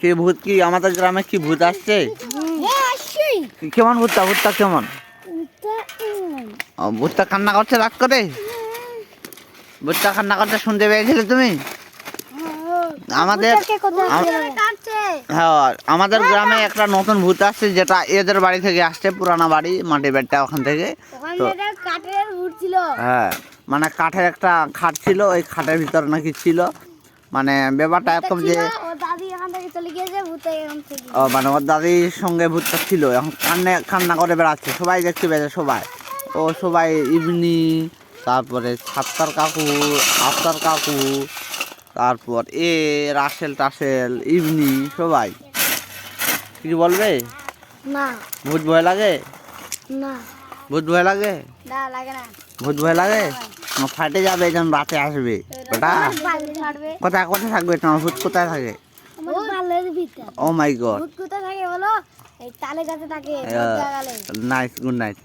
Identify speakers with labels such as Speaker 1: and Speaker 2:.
Speaker 1: কি ভূত কি আমাদের গ্রামে কি ভূত আসছে? কেমন ভূতটা? ভূতটা কেমন? ভূতটা কান্না করছে রাত করে? ভূতটা কান্না করতে শুনতে পেয়েছিলে তুমি? হ্যাঁ, আমাদের গ্রামে একটা নতুন ভূত আসছে, যেটা এদের বাড়ি থেকে আসছে, পুরানা বাড়ি, মাটির বাড়িটা ওখান থেকে। হ্যাঁ, মানে কাঠের একটা খাট ছিল, ওই খাটের ভিতরে নাকি ছিল, মানে ব্যাপারটা এরকম যে ও মানে ওর দাদির সঙ্গে ভূতটা ছিল, এখন কান্না করে বেড়াচ্ছে, সবাই দেখতে পেয়েছে, সবাই ইবনি, তারপরে ছাত্তার কাকু, আফতার কাকু, তারপর রাসেল টাসেল, ইবনি, সবাই। কিছু বলবে না? ভূত ভয় লাগে না? ভূত ভয় লাগে না? ভূত ভয় লাগে? ফাটে যাবে যখন রাতে আসবে, ওটা কোথায় কোথায় থাকবে তোমার ভূত? কোথায় থাকে? ও মাই গড, নাইস, গুড নাইট।